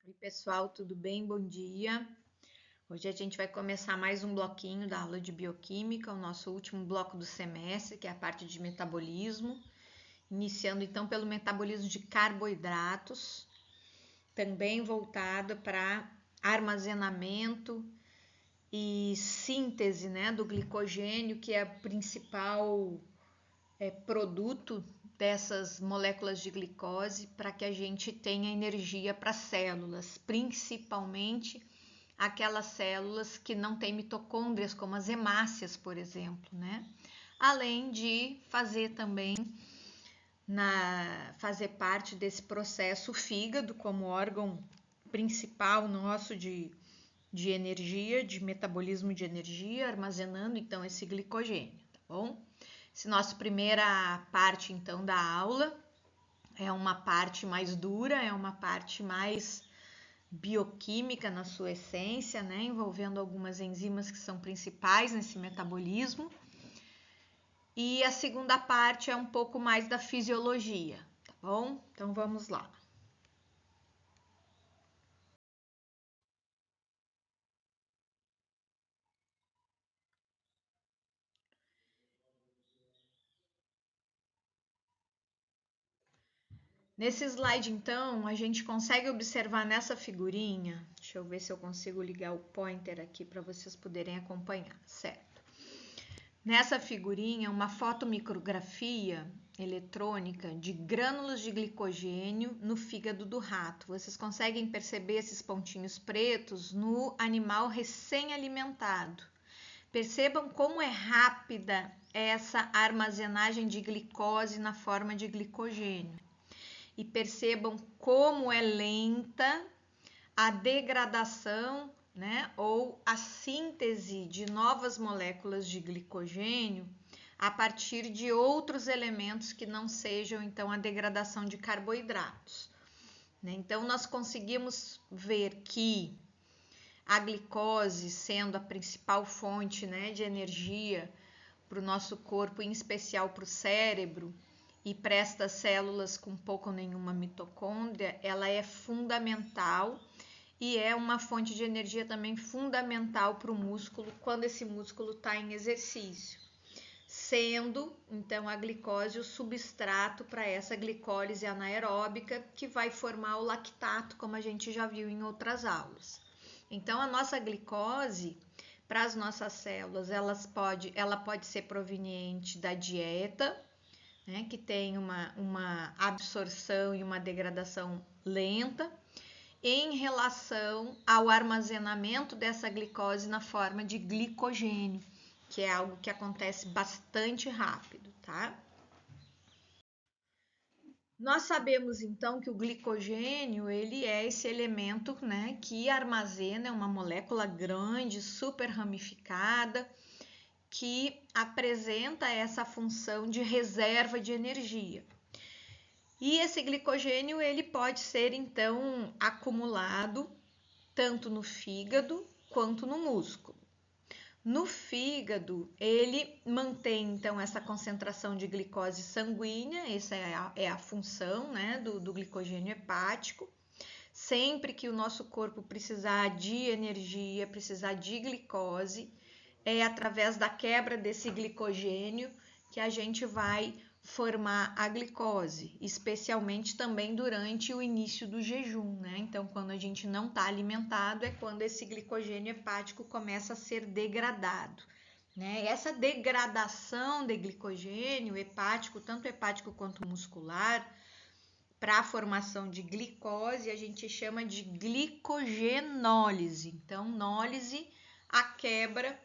Oi, pessoal, tudo bem? Bom dia. Hoje a gente vai começar mais um bloquinho da aula de bioquímica, o nosso último bloco do semestre, que é a parte de metabolismo, iniciando então pelo metabolismo de carboidratos, também voltado para armazenamento e síntese, do glicogênio, que é o principal produto dessas moléculas de glicose para que a gente tenha energia para células, principalmente aquelas células que não têm mitocôndrias, como as hemácias, por exemplo, Além de fazer também fazer parte desse processo o fígado como órgão principal nosso de energia, de metabolismo de energia, armazenando então esse glicogênio, tá bom? Essa nossa primeira parte então da aula é uma parte mais dura, é uma parte mais bioquímica na sua essência, envolvendo algumas enzimas que são principais nesse metabolismo. E a segunda parte é um pouco mais da fisiologia, tá bom? Então vamos lá. Nesse slide, então, a gente consegue observar nessa figurinha, deixa eu ver se eu consigo ligar o pointer aqui para vocês poderem acompanhar, certo? Nessa figurinha, uma fotomicrografia eletrônica de grânulos de glicogênio no fígado do rato. Vocês conseguem perceber esses pontinhos pretos no animal recém-alimentado. Percebam como é rápida essa armazenagem de glicose na forma de glicogênio. E percebam como é lenta a degradação, ou a síntese de novas moléculas de glicogênio a partir de outros elementos que não sejam, então, a degradação de carboidratos. Então, nós conseguimos ver que a glicose, sendo a principal fonte, de energia para o nosso corpo, em especial para o cérebro, e para estas células com pouco ou nenhuma mitocôndria, ela é fundamental e é uma fonte de energia também fundamental para o músculo quando esse músculo está em exercício, sendo então a glicose o substrato para essa glicólise anaeróbica que vai formar o lactato, como a gente já viu em outras aulas. Então a nossa glicose para as nossas células, ela pode ser proveniente da dieta, que tem uma absorção e uma degradação lenta, em relação ao armazenamento dessa glicose na forma de glicogênio, que é algo que acontece bastante rápido, tá? Nós sabemos então que o glicogênio, ele é esse elemento, que armazena, é uma molécula grande, super ramificada, que apresenta essa função de reserva de energia. E esse glicogênio, ele pode ser então acumulado tanto no fígado quanto no músculo. No fígado, ele mantém então essa concentração de glicose sanguínea, essa é a função, do glicogênio hepático. Sempre que o nosso corpo precisar de energia, precisar de glicose, é através da quebra desse glicogênio que a gente vai formar a glicose, especialmente também durante o início do jejum, Então, quando a gente não está alimentado, é quando esse glicogênio hepático começa a ser degradado, Essa degradação de glicogênio hepático, tanto hepático quanto muscular, para a formação de glicose, a gente chama de glicogenólise. Então, nólise, a quebra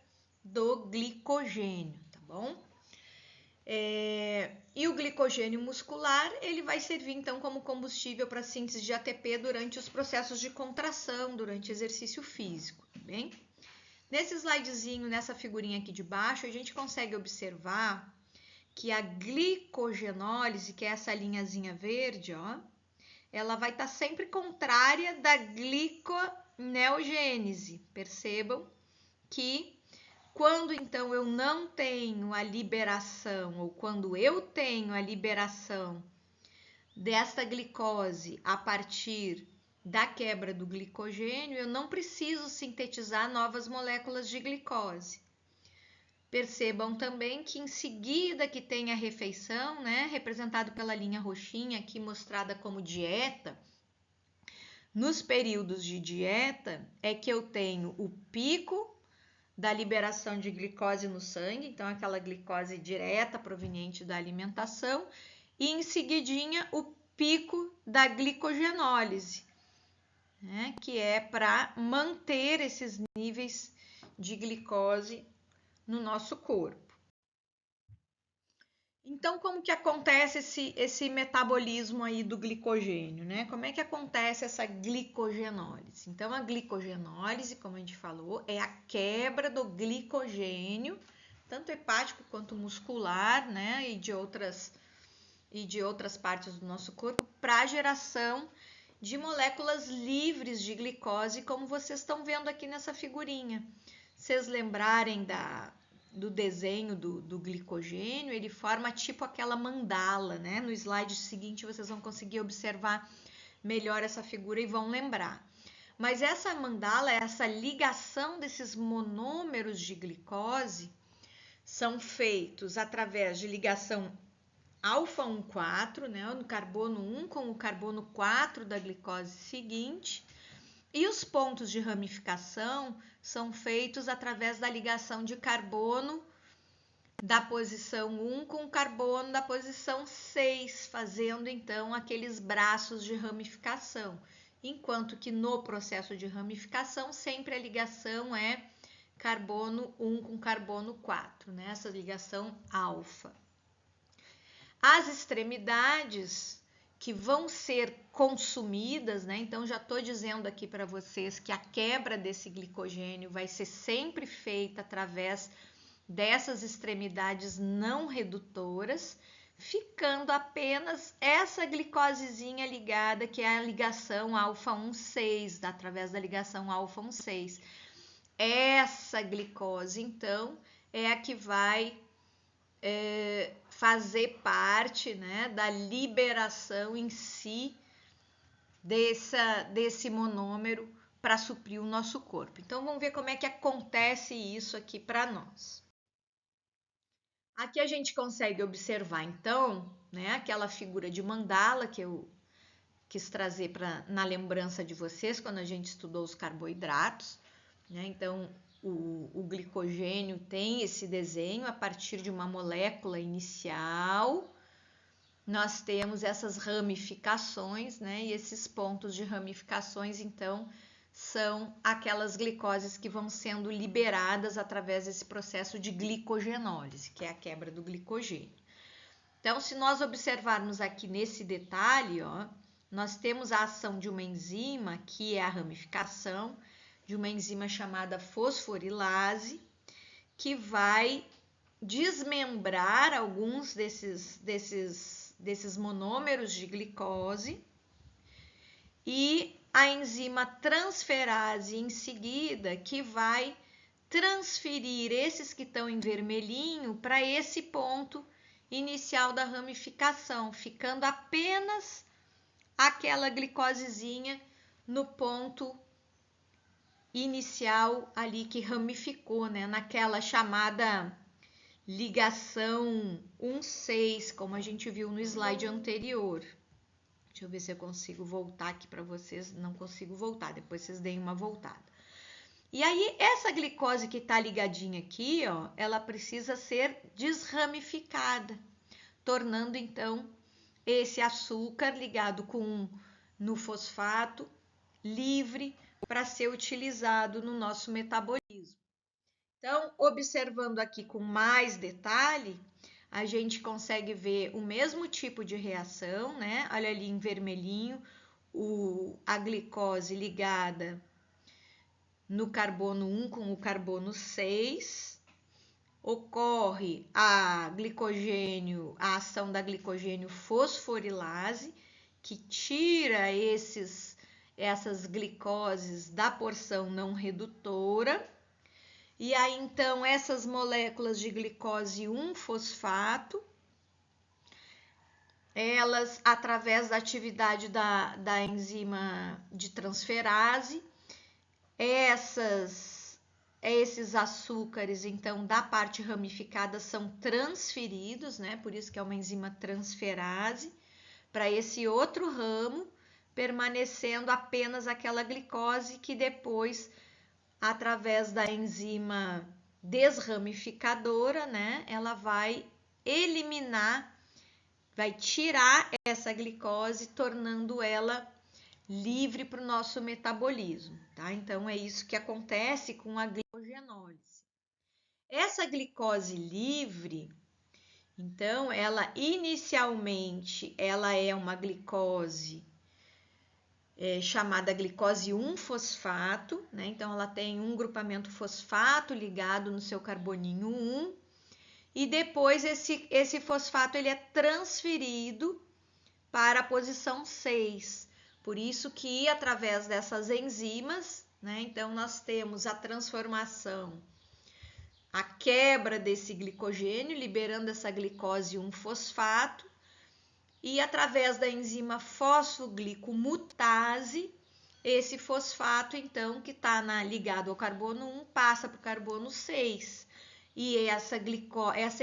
do glicogênio, tá bom? E o glicogênio muscular, ele vai servir então como combustível para a síntese de ATP durante os processos de contração, durante exercício físico, tá bem? Nesse slidezinho, nessa figurinha aqui de baixo, a gente consegue observar que a glicogenólise, que é essa linhazinha verde, ó, ela vai estar sempre contrária da gliconeogênese. Percebam que quando então eu não tenho a liberação, ou quando eu tenho a liberação desta glicose a partir da quebra do glicogênio, eu não preciso sintetizar novas moléculas de glicose. Percebam também que em seguida que tem a refeição, né, representado pela linha roxinha aqui mostrada como dieta, nos períodos de dieta é que eu tenho o pico da liberação de glicose no sangue, então aquela glicose direta proveniente da alimentação, e em seguidinha o pico da glicogenólise, né, que é para manter esses níveis de glicose no nosso corpo. Então, como que acontece esse metabolismo aí do glicogênio, né? Como é que acontece essa glicogenólise? Então, a glicogenólise, como a gente falou, é a quebra do glicogênio, tanto hepático quanto muscular, né? E de outras partes do nosso corpo, para a geração de moléculas livres de glicose, como vocês estão vendo aqui nessa figurinha. Vocês lembrarem do desenho do glicogênio, ele forma tipo aquela mandala, né? No slide seguinte vocês vão conseguir observar melhor essa figura e vão lembrar. Mas essa mandala, essa ligação desses monômeros de glicose, são feitos através de ligação alfa 1,4, né? No carbono 1 com o carbono 4 da glicose seguinte. E os pontos de ramificação são feitos através da ligação de carbono da posição 1 com carbono da posição 6, fazendo então aqueles braços de ramificação. Enquanto que no processo de ramificação, sempre a ligação é carbono 1 com carbono 4, né? Essa ligação alfa. As extremidades que vão ser consumidas, né? Então já estou dizendo aqui para vocês que a quebra desse glicogênio vai ser sempre feita através dessas extremidades não redutoras, ficando apenas essa glicosezinha ligada, que é a ligação alfa 1,6, através da ligação alfa 1,6. Essa glicose, então, é a que vai fazer parte, né, da liberação em si desse monômero para suprir o nosso corpo. Então, vamos ver como é que acontece isso aqui para nós. Aqui a gente consegue observar, então, né, aquela figura de mandala que eu quis trazer na lembrança de vocês quando a gente estudou os carboidratos, né? Então, o glicogênio tem esse desenho a partir de uma molécula inicial. Nós temos essas ramificações, né? E esses pontos de ramificações, então, são aquelas glicoses que vão sendo liberadas através desse processo de glicogenólise, que é a quebra do glicogênio. Então, se nós observarmos aqui nesse detalhe, ó, nós temos a ação de uma enzima, que é a ramificação, de uma enzima chamada fosforilase, que vai desmembrar alguns desses monômeros de glicose, e a enzima transferase em seguida, que vai transferir esses que estão em vermelhinho para esse ponto inicial da ramificação, ficando apenas aquela glicosezinha no ponto inicial ali que ramificou, né, naquela chamada ligação 1,6, como a gente viu no slide anterior. Deixa eu ver se eu consigo voltar aqui para vocês. Não consigo voltar, depois vocês deem uma voltada. E aí, essa glicose que está ligadinha aqui, ó, ela precisa ser desramificada, tornando então esse açúcar ligado no fosfato livre para ser utilizado no nosso metabolismo. Então, observando aqui com mais detalhe, a gente consegue ver o mesmo tipo de reação, né? Olha ali em vermelhinho, a glicose ligada no carbono 1 com o carbono 6. Ocorre a ação da glicogênio fosforilase, que tira essas glicoses da porção não redutora. E aí, então, essas moléculas de glicose 1-fosfato elas, através da atividade da enzima de transferase, esses açúcares, então, da parte ramificada são transferidos, né? Por isso que é uma enzima transferase, para esse outro ramo, permanecendo apenas aquela glicose que depois, através da enzima desramificadora, né? Ela vai eliminar, vai tirar essa glicose, tornando ela livre para o nosso metabolismo, tá? Então é isso que acontece com a glicogenólise. Essa glicose livre, então, ela inicialmente ela é uma glicose chamada glicose 1-fosfato, né? Então ela tem um grupamento fosfato ligado no seu carboninho 1, e depois esse fosfato ele é transferido para a posição 6. Por isso que através dessas enzimas, né, então nós temos a transformação, a quebra desse glicogênio, liberando essa glicose 1-fosfato, e através da enzima fosfoglicomutase, esse fosfato, então, que está ligado ao carbono 1, passa para o carbono 6. E essa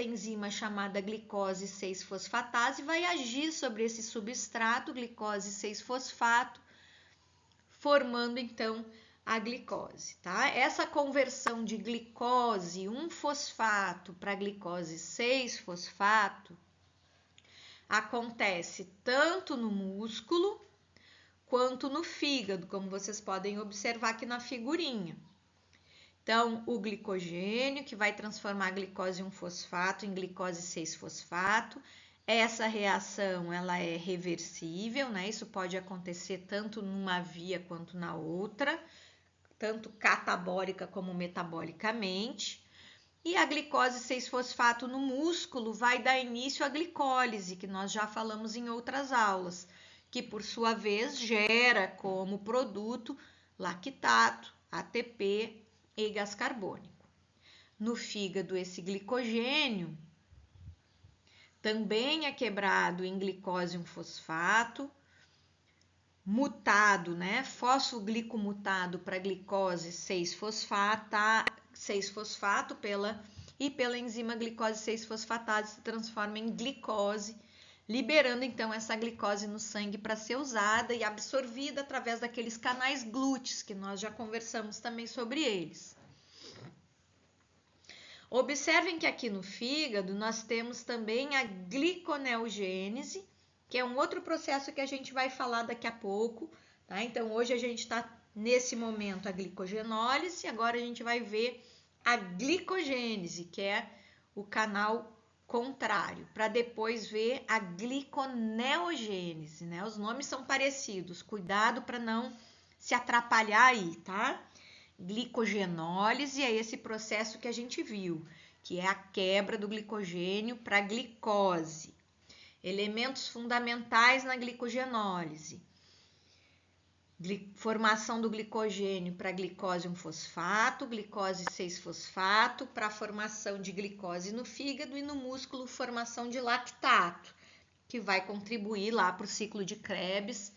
enzima chamada glicose 6-fosfatase vai agir sobre esse substrato, glicose 6-fosfato, formando então a glicose, tá? Essa conversão de glicose 1-fosfato para glicose 6-fosfato acontece tanto no músculo quanto no fígado, como vocês podem observar aqui na figurinha. Então, o glicogênio, que vai transformar a glicose 1-fosfato em glicose 6-fosfato. Essa reação, ela é reversível, né? Isso pode acontecer tanto numa via quanto na outra, tanto catabólica como metabolicamente. E a glicose 6-fosfato no músculo vai dar início à glicólise, que nós já falamos em outras aulas, que por sua vez gera como produto lactato, ATP e gás carbônico. No fígado, esse glicogênio também é quebrado em glicose 1-fosfato, mutado, né? Fosfoglicomutado para glicose 6-fosfato pela enzima glicose 6-fosfatase se transforma em glicose, liberando então essa glicose no sangue para ser usada e absorvida através daqueles canais glúteos que nós já conversamos também sobre eles. Observem que aqui no fígado nós temos também a gliconeogênese, que é um outro processo que a gente vai falar daqui a pouco, tá? Então hoje a gente está nesse momento a glicogenólise, agora a gente vai ver a glicogênese, que é o canal contrário, para depois ver a gliconeogênese, né? Os nomes são parecidos, cuidado para não se atrapalhar aí, tá? Glicogenólise é esse processo que a gente viu, que é a quebra do glicogênio para glicose. Elementos fundamentais na glicogenólise: formação do glicogênio para glicose 1-fosfato, glicose 6-fosfato, para a formação de glicose no fígado, e no músculo formação de lactato, que vai contribuir lá para o ciclo de Krebs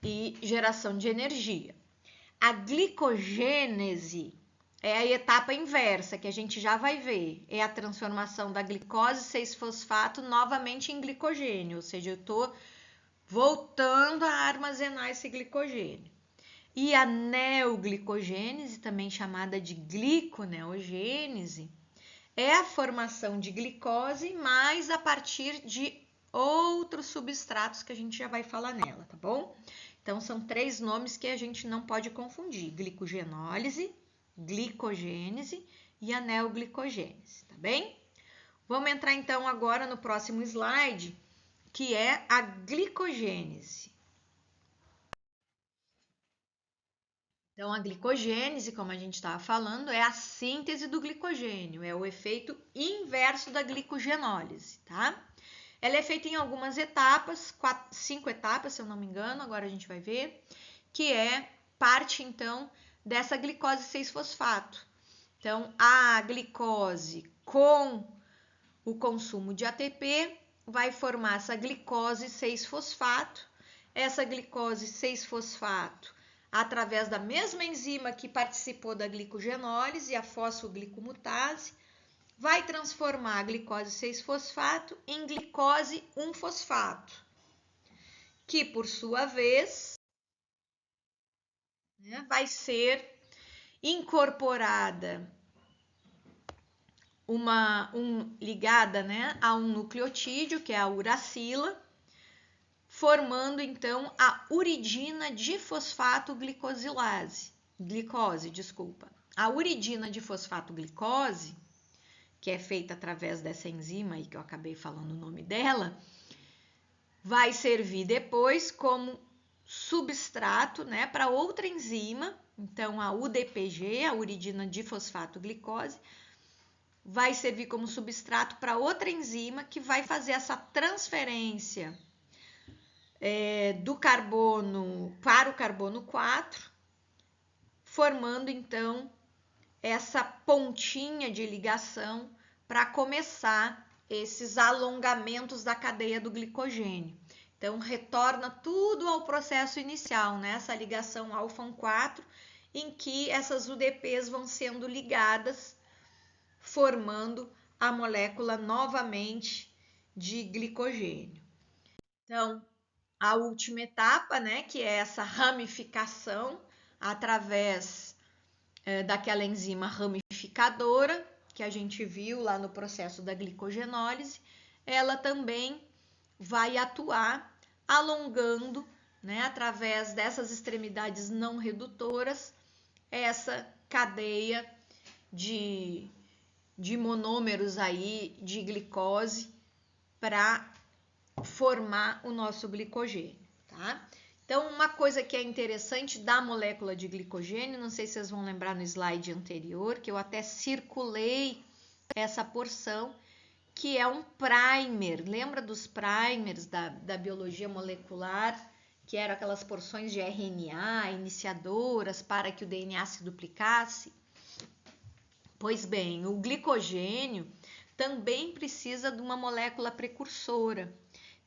e geração de energia. A glicogênese é a etapa inversa, que a gente já vai ver. É a transformação da glicose 6-fosfato novamente em glicogênio, ou seja, eu estou voltando a armazenar esse glicogênio. E a neoglicogênese, também chamada de gliconeogênese, é a formação de glicose, mas a partir de outros substratos que a gente já vai falar nela, tá bom? Então, são 3 nomes que a gente não pode confundir: glicogenólise, glicogênese e a neoglicogênese, tá bem? Vamos entrar então agora no próximo slide, que é a glicogênese. Então, a glicogênese, como a gente estava falando, é a síntese do glicogênio, é o efeito inverso da glicogenólise, tá? Ela é feita em algumas etapas, 5 etapas, se eu não me engano, agora a gente vai ver, que é parte, então, dessa glicose 6-fosfato. Então, a glicose com o consumo de ATP vai formar essa glicose 6-fosfato. Essa glicose 6-fosfato, através da mesma enzima que participou da glicogenólise, a fosfoglicomutase, vai transformar a glicose 6-fosfato em glicose 1-fosfato, que por sua vez, né, vai ser incorporada ligada, né, a um nucleotídeo, que é a uracila, formando então a uridina difosfato glicose. A uridina difosfato glicose, que é feita através dessa enzima aí que eu acabei falando o nome dela, vai servir depois como substrato, né, para outra enzima. Então a UDPG, a uridina difosfato glicose, vai servir como substrato para outra enzima que vai fazer essa transferência do carbono para o carbono 4, formando então essa pontinha de ligação para começar esses alongamentos da cadeia do glicogênio. Então, retorna tudo ao processo inicial, né? Essa ligação alfa-4, em que essas UDPs vão sendo ligadas, formando a molécula novamente de glicogênio. Então, a última etapa, né, que é essa ramificação através daquela enzima ramificadora que a gente viu lá no processo da glicogenólise, ela também vai atuar alongando, né, através dessas extremidades não redutoras, essa cadeia de monômeros aí de glicose para formar o nosso glicogênio, tá? Então, uma coisa que é interessante da molécula de glicogênio, não sei se vocês vão lembrar no slide anterior, que eu até circulei essa porção, que é um primer. Lembra dos primers da biologia molecular, que eram aquelas porções de RNA iniciadoras para que o DNA se duplicasse? Pois bem, o glicogênio também precisa de uma molécula precursora,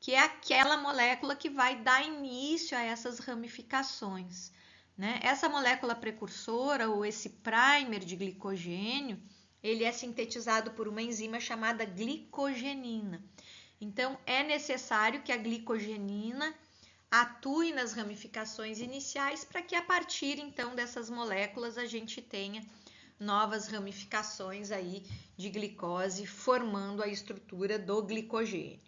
que é aquela molécula que vai dar início a essas ramificações, né? Essa molécula precursora, ou esse primer de glicogênio, ele é sintetizado por uma enzima chamada glicogenina. Então, é necessário que a glicogenina atue nas ramificações iniciais para que a partir, então, dessas moléculas a gente tenha novas ramificações aí de glicose, formando a estrutura do glicogênio.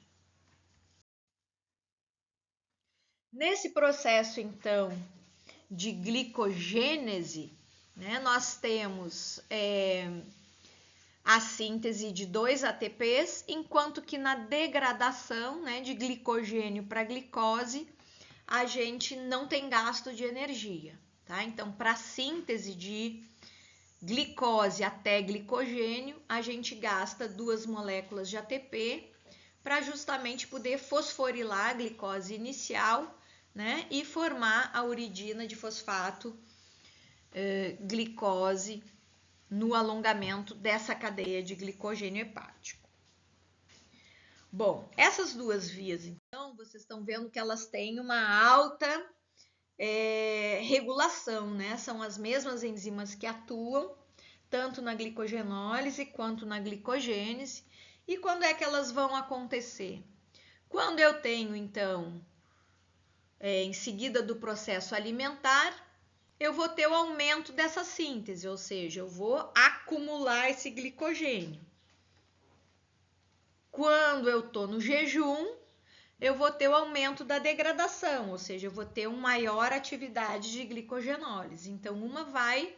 Nesse processo, então, de glicogênese, né, nós temos a síntese de 2 ATPs, enquanto que na degradação, né, de glicogênio para glicose, a gente não tem gasto de energia, tá? Então, para a síntese de glicose até glicogênio, a gente gasta 2 moléculas de ATP para justamente poder fosforilar a glicose inicial, né, e formar a uridina de fosfato glicose no alongamento dessa cadeia de glicogênio hepático. Bom, essas duas vias, então, vocês estão vendo que elas têm uma alta regulação, né? São as mesmas enzimas que atuam tanto na glicogenólise quanto na glicogênese. E quando é que elas vão acontecer? Quando eu tenho, então, em seguida do processo alimentar, eu vou ter o aumento dessa síntese, ou seja, eu vou acumular esse glicogênio. Quando eu estou no jejum, eu vou ter o aumento da degradação, ou seja, eu vou ter uma maior atividade de glicogenólise. Então, uma vai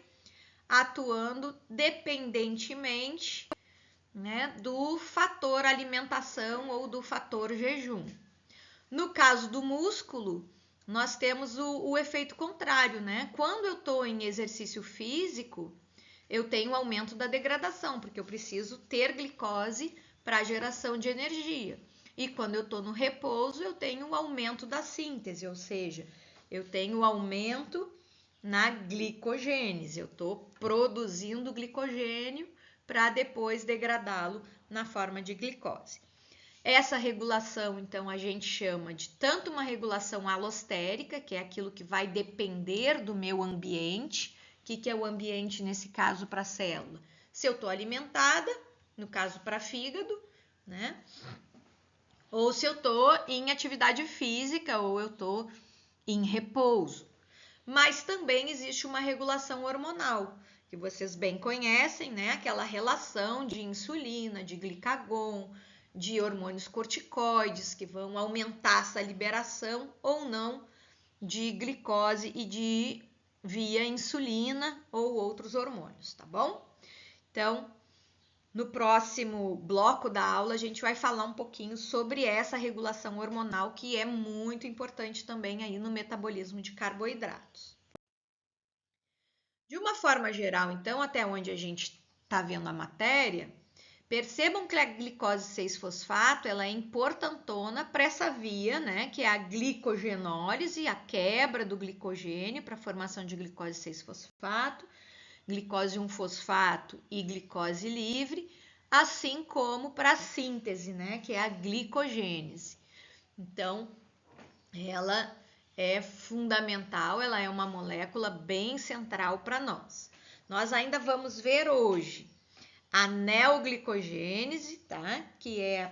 atuando dependentemente, né, do fator alimentação ou do fator jejum. No caso do músculo, nós temos o efeito contrário, né? Quando eu estou em exercício físico, eu tenho aumento da degradação, porque eu preciso ter glicose para a geração de energia. E quando eu estou no repouso, eu tenho um aumento da síntese, ou seja, eu tenho aumento na glicogênese. Eu estou produzindo glicogênio para depois degradá-lo na forma de glicose. Essa regulação, então, a gente chama de tanto uma regulação alostérica, que é aquilo que vai depender do meu ambiente. O que é o ambiente nesse caso para a célula? Se eu estou alimentada, no caso para fígado, né? Ou se eu estou em atividade física ou eu estou em repouso. Mas também existe uma regulação hormonal, que vocês bem conhecem, né? Aquela relação de insulina, de glicagon, de hormônios corticoides, que vão aumentar essa liberação ou não de glicose e de via insulina ou outros hormônios, tá bom? Então, no próximo bloco da aula, a gente vai falar um pouquinho sobre essa regulação hormonal, que é muito importante também aí no metabolismo de carboidratos. De uma forma geral, então, até onde a gente está vendo a matéria, percebam que a glicose 6-fosfato ela é importantona para essa via, né, que é a glicogenólise, a quebra do glicogênio para a formação de glicose 6-fosfato, glicose 1-fosfato e glicose livre, assim como para a síntese, né, que é a glicogênese. Então, ela é fundamental, ela é uma molécula bem central para nós. Nós ainda vamos ver hoje a neoglicogênese, tá? Que é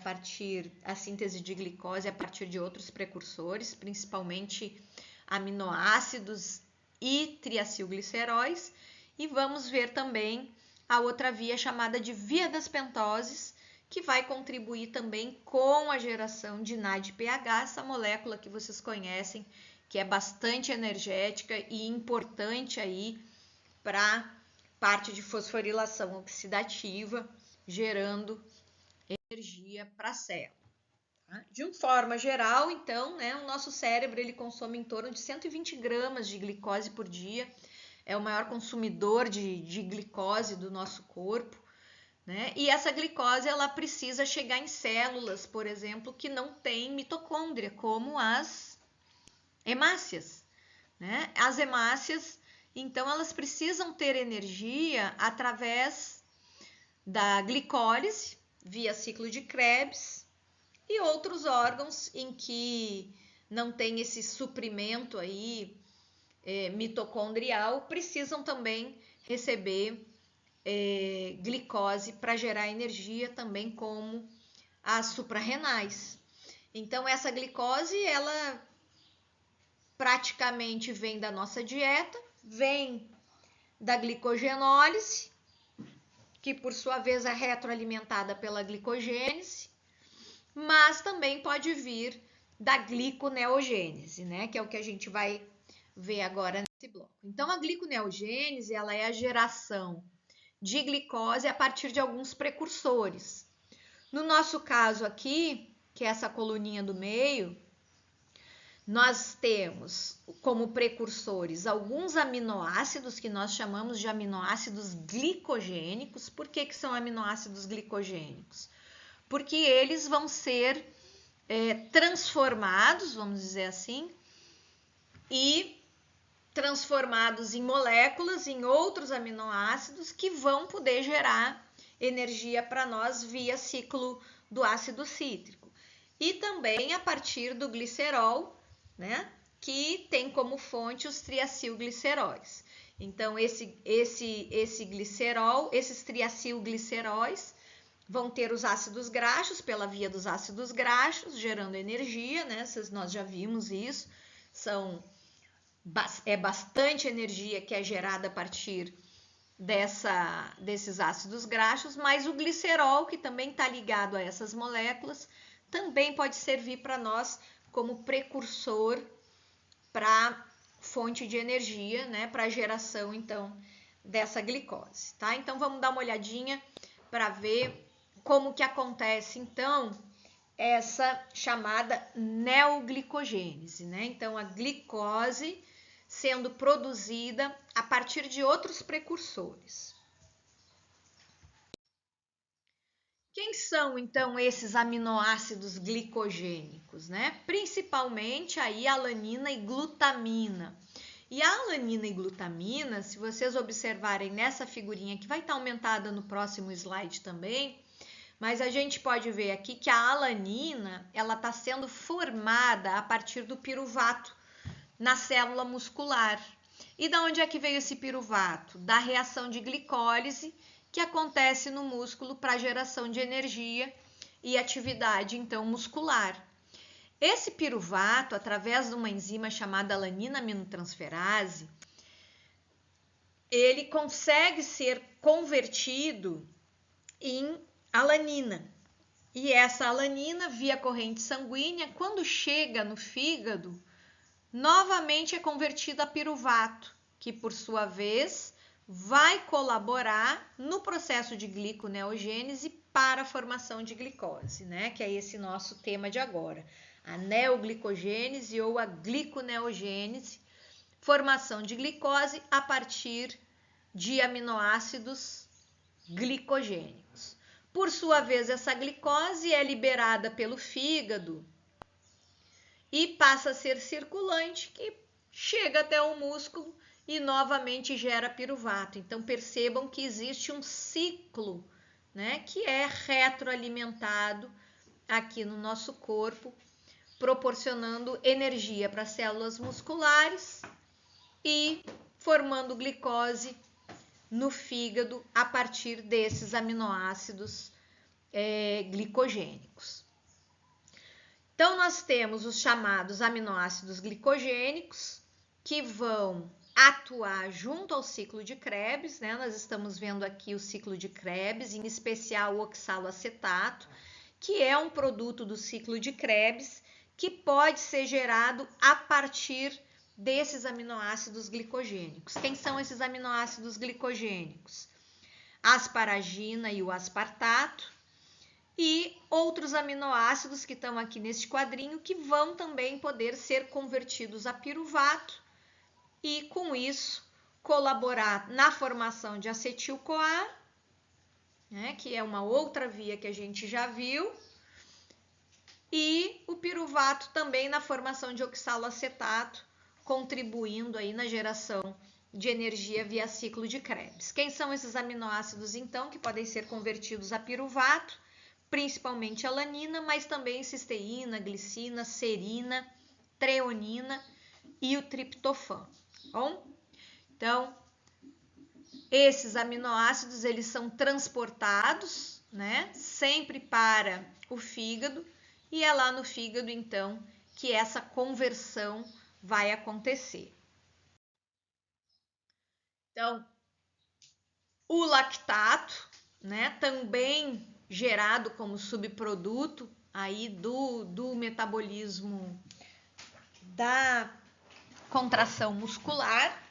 a síntese de glicose a partir de outros precursores, principalmente aminoácidos e triacilgliceróis. E vamos ver também a outra via chamada de via das pentoses, que vai contribuir também com a geração de NADPH, essa molécula que vocês conhecem, que é bastante energética e importante aí para parte de fosforilação oxidativa, gerando energia para a célula. Tá? De uma forma geral, então, né, o nosso cérebro ele consome em torno de 120 gramas de glicose por dia, é o maior consumidor de glicose do nosso corpo, né? E essa glicose ela precisa chegar em células, por exemplo, que não têm mitocôndria, como as hemácias, né? As hemácias, então, elas precisam ter energia através da glicólise, via ciclo de Krebs, e outros órgãos em que não tem esse suprimento aí mitocondrial, precisam também receber glicose para gerar energia, também como as suprarrenais. Então, essa glicose, ela praticamente vem da nossa dieta, vem da glicogenólise, que por sua vez é retroalimentada pela glicogênese, mas também pode vir da gliconeogênese, né? Que é o que a gente vai ver agora nesse bloco. Então, a gliconeogênese, ela é a geração de glicose a partir de alguns precursores. No nosso caso aqui, que é essa coluninha do meio, nós temos como precursores alguns aminoácidos que nós chamamos de aminoácidos glicogênicos. Por que são aminoácidos glicogênicos? Porque eles vão ser transformados, vamos dizer assim, e transformados em moléculas, em outros aminoácidos que vão poder gerar energia para nós via ciclo do ácido cítrico. E também a partir do glicerol, né, que tem como fonte os triacilgliceróis. Então, esse glicerol, esses triacilgliceróis vão ter os ácidos graxos pela via dos ácidos graxos, gerando energia, né? Nós já vimos isso. É bastante energia que é gerada a partir desses ácidos graxos, mas o glicerol, que também está ligado a essas moléculas, também pode servir para nós como precursor para fonte de energia, né, para a geração, então, dessa glicose, tá? Então, vamos dar uma olhadinha para ver como que acontece, então, essa chamada neoglicogênese, né? Então, a glicose sendo produzida a partir de outros precursores. Quem são, então, esses aminoácidos glicogênicos, né? Principalmente aí alanina e glutamina. E a alanina e glutamina, se vocês observarem nessa figurinha que vai estar aumentada no próximo slide também, Mas a gente pode ver aqui que a alanina, ela está sendo formada a partir do piruvato na célula muscular. E da onde é que veio esse piruvato? Da reação de glicólise que acontece no músculo para geração de energia e atividade, então, muscular. Esse piruvato, através de uma enzima chamada alanina aminotransferase, ele consegue ser convertido em alanina. E essa alanina, via corrente sanguínea, quando chega no fígado, novamente é convertida a piruvato, que por sua vez vai colaborar no processo de gliconeogênese para a formação de glicose, né? Que é esse nosso tema de agora. A neoglicogênese ou a gliconeogênese, formação de glicose a partir de aminoácidos glicogênicos. Por sua vez, essa glicose é liberada pelo fígado e passa a ser circulante, que chega até o músculo e novamente gera piruvato. Então percebam que existe um ciclo, né, que é retroalimentado aqui no nosso corpo, proporcionando energia para as células musculares e formando glicose no fígado a partir desses aminoácidos glicogênicos. Então, nós temos os chamados aminoácidos glicogênicos, que vão atuar junto ao ciclo de Krebs, né? Nós estamos vendo aqui o ciclo de Krebs, em especial o oxaloacetato, que é um produto do ciclo de Krebs, que pode ser gerado a partir desses aminoácidos glicogênicos. Quem são esses aminoácidos glicogênicos? A asparagina e o aspartato, e outros aminoácidos que estão aqui neste quadrinho, que vão também poder ser convertidos a piruvato e, com isso, colaborar na formação de acetil-CoA, né, que é uma outra via que a gente já viu, e o piruvato também na formação de oxaloacetato, contribuindo aí na geração de energia via ciclo de Krebs. Quem são esses aminoácidos, então, que podem ser convertidos a piruvato? Principalmente alanina, mas também cisteína, glicina, serina, treonina e o triptofano. Bom, então, esses aminoácidos, eles são transportados, né, sempre para o fígado, e é lá no fígado, então, que essa conversão vai acontecer. Então, o lactato, né, também gerado como subproduto aí do metabolismo da contração muscular,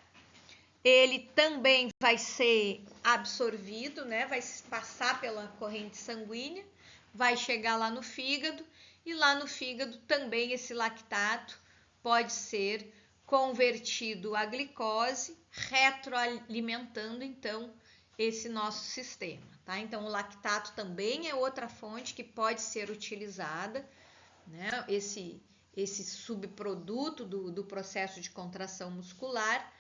ele também vai ser absorvido, né, vai passar pela corrente sanguínea, vai chegar lá no fígado, e lá no fígado também esse lactato pode ser convertido a glicose, retroalimentando então esse nosso sistema, tá? Então o lactato também é outra fonte que pode ser utilizada, né? Esse subproduto do processo de contração muscular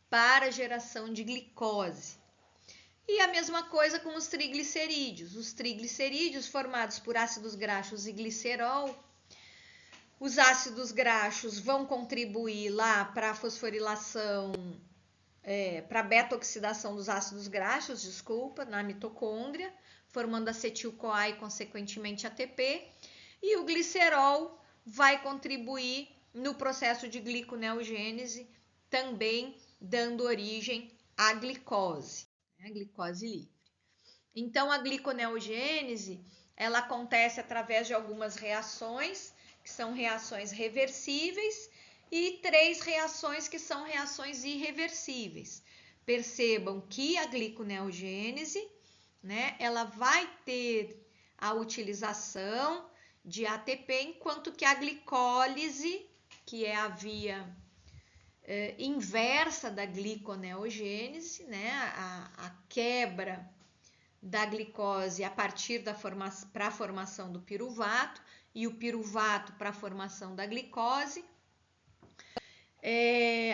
para geração de glicose. E a mesma coisa com os triglicerídeos. Os triglicerídeos formados por ácidos graxos e glicerol. Os ácidos graxos vão contribuir lá para a fosforilação, para a beta-oxidação dos ácidos graxos, na mitocôndria, formando acetil-CoA e, consequentemente, ATP. E o glicerol vai contribuir no processo de gliconeogênese, também dando origem à glicose, né? Glicose livre. Então, a gliconeogênese, ela acontece através de algumas reações, que são reações reversíveis, e 3 reações que são reações irreversíveis. Percebam que a gliconeogênese, né, ela vai ter a utilização de ATP, enquanto que a glicólise, que é a via inversa da gliconeogênese, né, a quebra da glicose a partir para a formação do piruvato e o piruvato para a formação da glicose,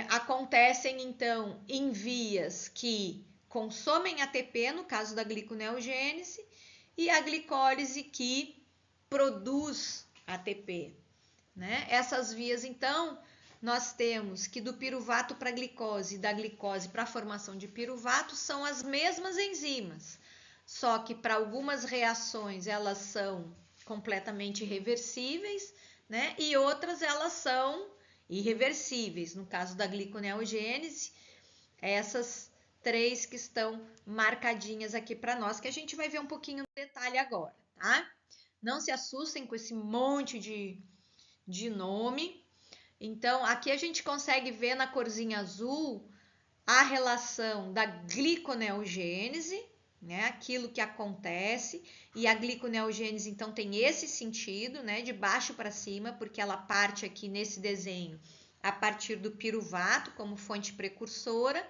acontecem então em vias que consomem ATP, no caso da gliconeogênese, e a glicólise que produz ATP, né? Essas vias, então, nós temos que do piruvato para a glicose e da glicose para a formação de piruvato são as mesmas enzimas, só que para algumas reações elas são completamente reversíveis, né? E outras elas são irreversíveis. No caso da gliconeogênese, essas 3 que estão marcadinhas aqui para nós, que a gente vai ver um pouquinho no detalhe agora, tá? Não se assustem com esse monte de nome. Então, aqui a gente consegue ver na corzinha azul a relação da gliconeogênese, né? Aquilo que acontece, e a gliconeogênese então tem esse sentido, né? De baixo para cima, porque ela parte aqui nesse desenho a partir do piruvato como fonte precursora,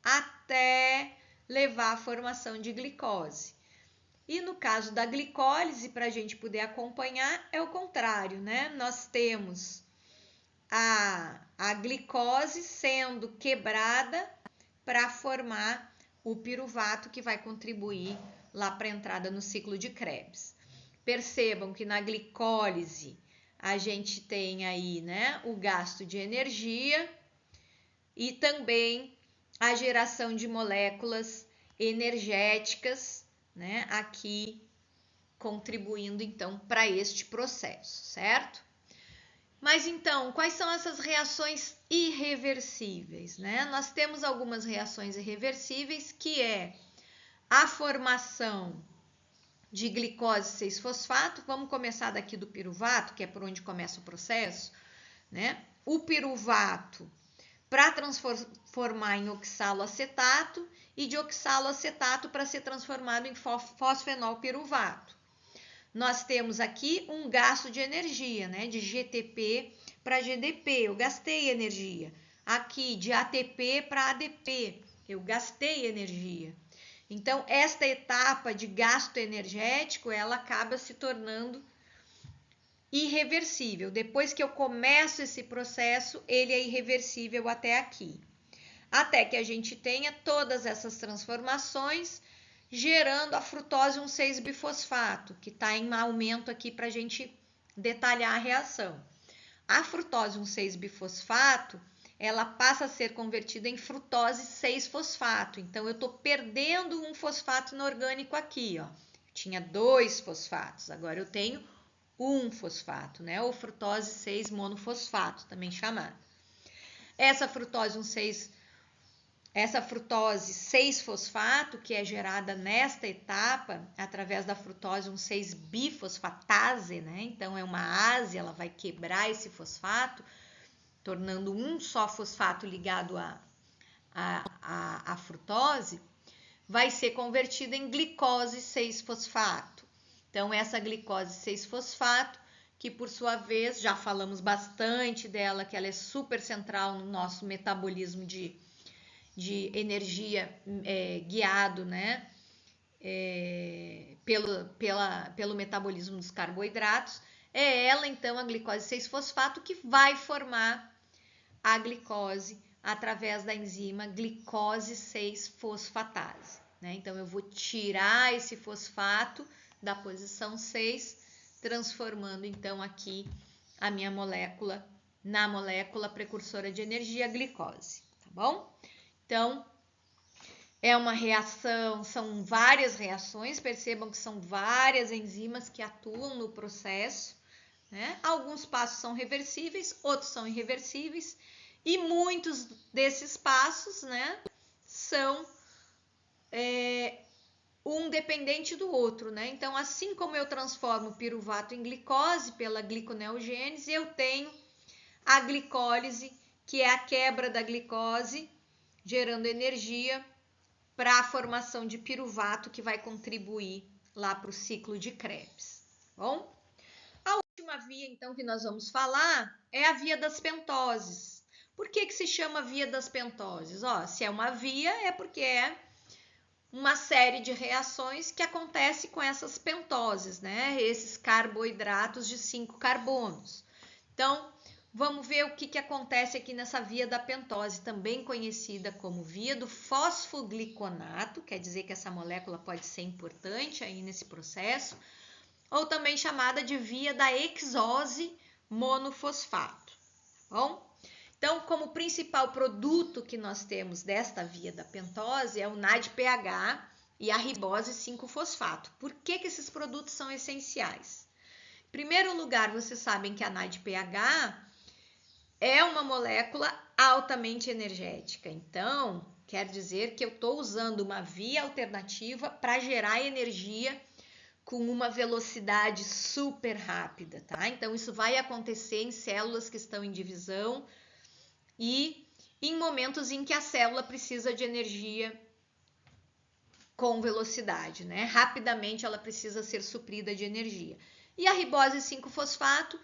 até levar à formação de glicose. E no caso da glicólise, para a gente poder acompanhar, é o contrário, né? Nós temos a glicose sendo quebrada para formar o piruvato que vai contribuir lá para a entrada no ciclo de Krebs. Percebam que na glicólise a gente tem aí, né, o gasto de energia e também a geração de moléculas energéticas, né, aqui contribuindo então para este processo, certo? Mas então, quais são essas reações irreversíveis, né? Nós temos algumas reações irreversíveis, que é a formação de glicose 6-fosfato. Vamos começar daqui do piruvato, que é por onde começa o processo, né? O piruvato para transformar em oxaloacetato e de oxaloacetato para ser transformado em fosfenolpiruvato. Nós temos aqui um gasto de energia, né? De GTP para GDP, eu gastei energia. Aqui, de ATP para ADP, eu gastei energia. Então, esta etapa de gasto energético, ela acaba se tornando irreversível. Depois que eu começo esse processo, ele é irreversível até aqui. Até que a gente tenha todas essas transformações, gerando a frutose 1,6-bifosfato, que está em aumento aqui para a gente detalhar a reação. A frutose 1,6-bifosfato, ela passa a ser convertida em frutose 6-fosfato. Então, eu estou perdendo um fosfato inorgânico aqui, ó. Tinha 2 fosfatos, agora eu tenho 1 fosfato, né? Ou frutose 6-monofosfato, também chamada. Essa frutose 6-fosfato, que é gerada nesta etapa, através da frutose 1,6-bifosfatase, né? Então, é uma ase, ela vai quebrar esse fosfato, tornando um só fosfato ligado à frutose, vai ser convertida em glicose 6-fosfato. Então, essa glicose 6-fosfato, que por sua vez, já falamos bastante dela, que ela é super central no nosso metabolismo de energia guiado, né, pelo metabolismo dos carboidratos, é ela, então, a glicose 6-fosfato, que vai formar a glicose através da enzima glicose 6-fosfatase, né? Então, eu vou tirar esse fosfato da posição 6, transformando, então, aqui a minha molécula na molécula precursora de energia, a glicose, tá bom? Então, é uma reação, são várias reações, percebam que são várias enzimas que atuam no processo, né? Alguns passos são reversíveis, outros são irreversíveis, e muitos desses passos, né, são um dependente do outro, né? Então, assim como eu transformo o piruvato em glicose pela gliconeogênese, eu tenho a glicólise, que é a quebra da glicose, gerando energia para a formação de piruvato, que vai contribuir lá para o ciclo de Krebs. Bom, a última via, então, que nós vamos falar é a via das pentoses. Por que se chama via das pentoses? Ó, se é uma via, é porque é uma série de reações que acontece com essas pentoses, né? Esses carboidratos de 5 carbonos. Então, vamos ver o que acontece aqui nessa via da pentose, também conhecida como via do fosfogliconato, quer dizer que essa molécula pode ser importante aí nesse processo, ou também chamada de via da hexose monofosfato, tá bom? Então, como principal produto que nós temos desta via da pentose é o NADPH e a ribose 5-fosfato. Por que esses produtos são essenciais? Em primeiro lugar, vocês sabem que a NADPH é uma molécula altamente energética. Então, quer dizer que eu estou usando uma via alternativa para gerar energia com uma velocidade super rápida, tá? Então, isso vai acontecer em células que estão em divisão e em momentos em que a célula precisa de energia com velocidade, né? Rapidamente ela precisa ser suprida de energia. E a ribose 5-fosfato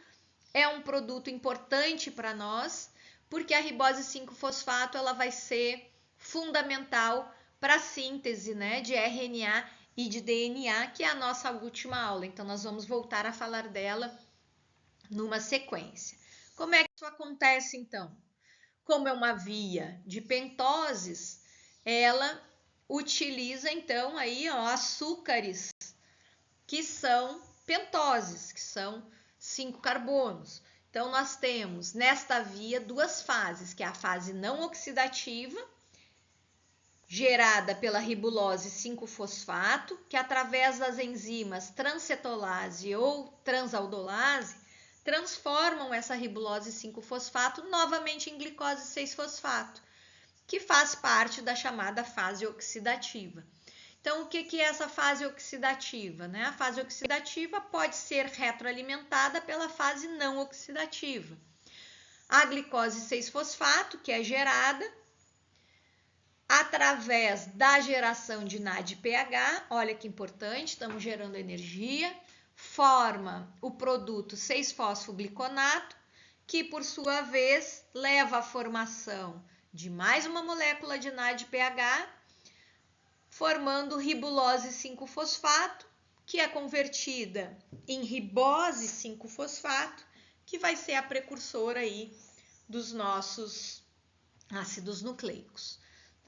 é um produto importante para nós, porque a ribose 5-fosfato ela vai ser fundamental para a síntese, né, de RNA e de DNA, que é a nossa última aula. Então, nós vamos voltar a falar dela numa sequência. Como é que isso acontece, então? Como é uma via de pentoses, ela utiliza, então, aí, ó, açúcares que são pentoses, que são 5 carbonos. Então, nós temos nesta via duas fases, que é a fase não oxidativa, gerada pela ribulose 5-fosfato, que através das enzimas transcetolase ou transaldolase, transformam essa ribulose 5-fosfato novamente em glicose 6-fosfato, que faz parte da chamada fase oxidativa. Então, o que é essa fase oxidativa, né? A fase oxidativa pode ser retroalimentada pela fase não oxidativa. A glicose 6-fosfato, que é gerada através da geração de NADPH, olha que importante, estamos gerando energia, forma o produto 6-fosfogliconato, que por sua vez leva à formação de mais uma molécula de NADPH, formando ribulose 5-fosfato, que é convertida em ribose 5-fosfato, que vai ser a precursora aí dos nossos ácidos nucleicos.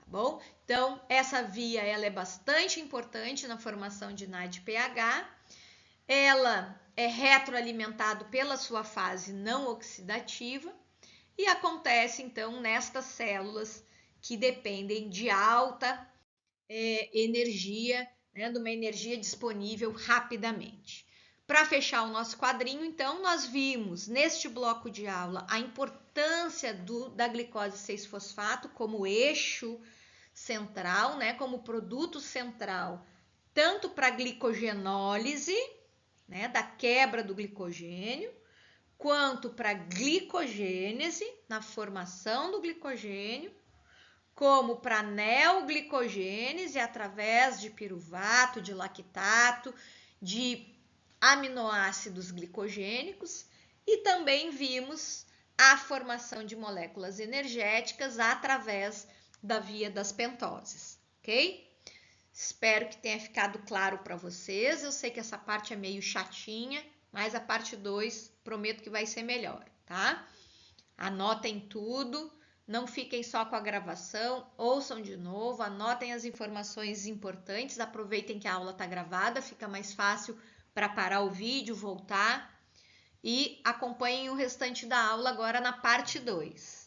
Bom, então essa via ela é bastante importante na formação de NADPH. Ela é retroalimentada pela sua fase não oxidativa e acontece então nestas células que dependem de alta energia, né, de uma energia disponível rapidamente. Para fechar o nosso quadrinho, então, nós vimos neste bloco de aula a importância da glicose 6-fosfato como eixo central, né, como produto central, tanto para a glicogenólise, né, da quebra do glicogênio, quanto para a glicogênese, na formação do glicogênio, como para a neoglicogênese, através de piruvato, de lactato, de aminoácidos glicogênicos, e também vimos a formação de moléculas energéticas através da via das pentoses, ok? Espero que tenha ficado claro para vocês. Eu sei que essa parte é meio chatinha, mas a parte 2 prometo que vai ser melhor, tá? Anotem tudo, não fiquem só com a gravação, ouçam de novo, anotem as informações importantes, aproveitem que a aula está gravada, fica mais fácil para parar o vídeo, voltar e acompanhem o restante da aula agora na parte 2.